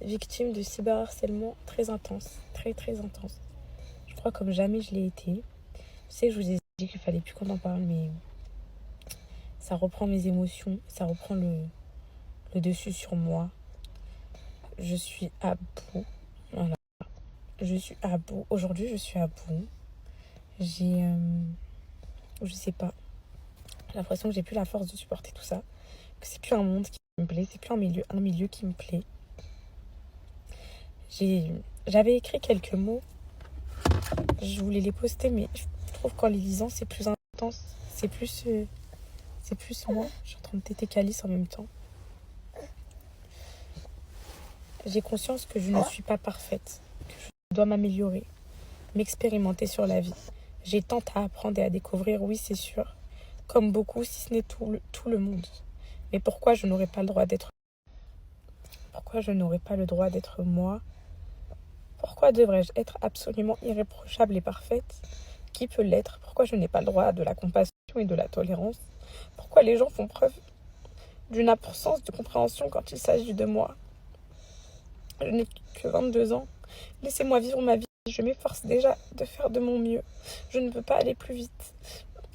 victime de cyberharcèlement très intense, très très intense. Je crois comme jamais je l'ai été. Je sais que je vous ai dit qu'il fallait plus qu'on en parle, mais ça reprend mes émotions, ça reprend le dessus sur moi. Je suis à bout. Voilà. Je suis à bout. Aujourd'hui, je suis à bout. J'ai, je sais pas, j'ai l'impression que j'ai plus la force de supporter tout ça. Que c'est plus un monde qui me plaît, c'est plus un milieu qui me plaît. J'avais écrit quelques mots. Je voulais les poster, mais je trouve qu'en les lisant, c'est plus intense. C'est plus moi. Je suis en train de téter Calice en même temps. J'ai conscience que je ne suis pas parfaite, que je dois m'améliorer, m'expérimenter sur la vie. J'ai tant à apprendre et à découvrir, oui, c'est sûr. Comme beaucoup, si ce n'est tout le monde. Mais pourquoi je n'aurais pas le droit d'être... Pourquoi je n'aurais pas le droit d'être moi? Pourquoi devrais-je être absolument irréprochable et parfaite? Qui peut l'être? Pourquoi je n'ai pas le droit de la compassion et de la tolérance? Pourquoi les gens font preuve d'une absence de compréhension quand il s'agit de moi? Je n'ai que 22 ans. Laissez-moi vivre ma vie. Je m'efforce déjà de faire de mon mieux. Je ne peux pas aller plus vite.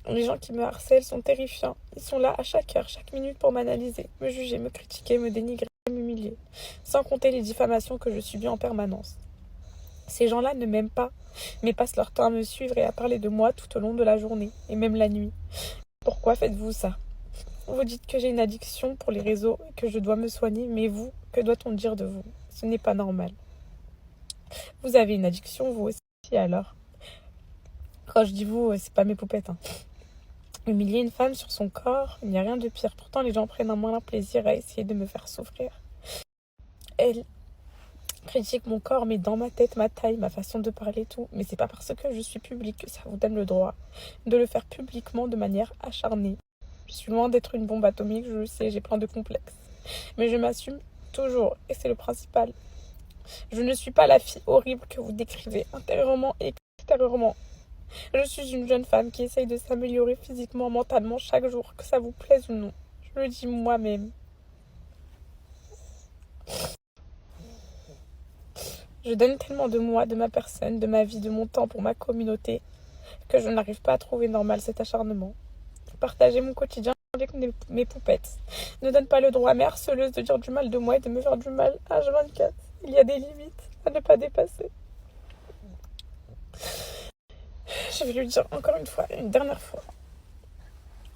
Les gens qui me harcèlent sont terrifiants. Ils sont là à chaque heure, chaque minute pour m'analyser, me juger, me critiquer, me dénigrer, m'humilier. Sans compter les diffamations que je subis en permanence. Ces gens-là ne m'aiment pas, mais passent leur temps à me suivre et à parler de moi tout au long de la journée, et même la nuit. Pourquoi faites-vous ça? Vous dites que j'ai une addiction pour les réseaux et que je dois me soigner, mais vous, que doit-on dire de vous? Ce n'est pas normal. Vous avez une addiction, vous aussi, alors. Quand je dis vous, c'est pas mes poupettes. Humilier une femme sur son corps, il n'y a rien de pire. Pourtant, les gens prennent un malin plaisir à essayer de me faire souffrir. Elle critique mon corps, mais dans ma tête, ma taille, ma façon de parler, tout. Mais c'est pas parce que je suis publique que ça vous donne le droit de le faire publiquement de manière acharnée. Je suis loin d'être une bombe atomique, je le sais, j'ai plein de complexes. Mais je m'assume toujours, et c'est le principal. Je ne suis pas la fille horrible que vous décrivez, intérieurement et extérieurement. Je suis une jeune femme qui essaye de s'améliorer physiquement, mentalement chaque jour, que ça vous plaise ou non. Je le dis moi-même. Je donne tellement de moi, de ma personne, de ma vie, de mon temps pour ma communauté, que je n'arrive pas à trouver normal cet acharnement. Partager mon quotidien avec mes poupettes ne donne pas le droit à mes harceleuses de dire du mal de moi et de me faire du mal H24. Il y a des limites à ne pas dépasser. Je vais lui dire encore une fois, une dernière fois.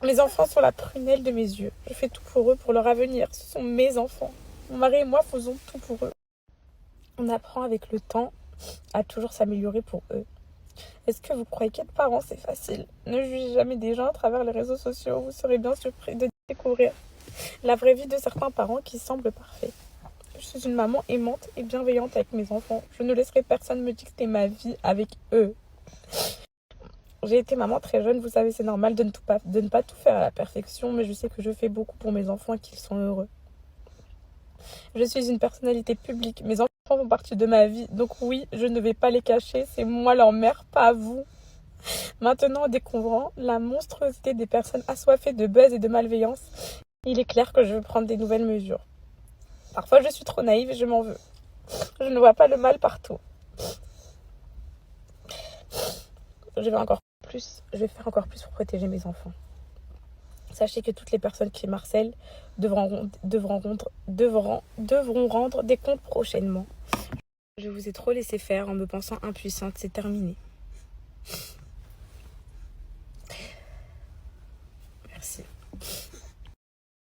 Mes enfants sont la prunelle de mes yeux. Je fais tout pour eux, pour leur avenir. Ce sont mes enfants. Mon mari et moi faisons tout pour eux. On apprend avec le temps à toujours s'améliorer pour eux. Est-ce que vous croyez qu'être parent, c'est facile? Ne jugez jamais des gens à travers les réseaux sociaux. Vous serez bien surpris de découvrir la vraie vie de certains parents qui semblent parfaits. Je suis une maman aimante et bienveillante avec mes enfants. Je ne laisserai personne me dicter ma vie avec eux. J'ai été maman très jeune, vous savez, c'est normal de ne pas tout faire à la perfection, mais je sais que je fais beaucoup pour mes enfants et qu'ils sont heureux. Je suis une personnalité publique, mes enfants font partie de ma vie, donc oui, je ne vais pas les cacher, c'est moi leur mère, pas vous. Maintenant, en découvrant la monstruosité des personnes assoiffées de buzz et de malveillance, il est clair que je veux prendre des nouvelles mesures. Parfois, je suis trop naïve et je m'en veux. Je ne vois pas le mal partout. Je vais faire encore plus pour protéger mes enfants. Sachez que toutes les personnes qui m'harcèlent devront rendre des comptes prochainement. Je vous ai trop laissé faire en me pensant impuissante, c'est terminé. Merci.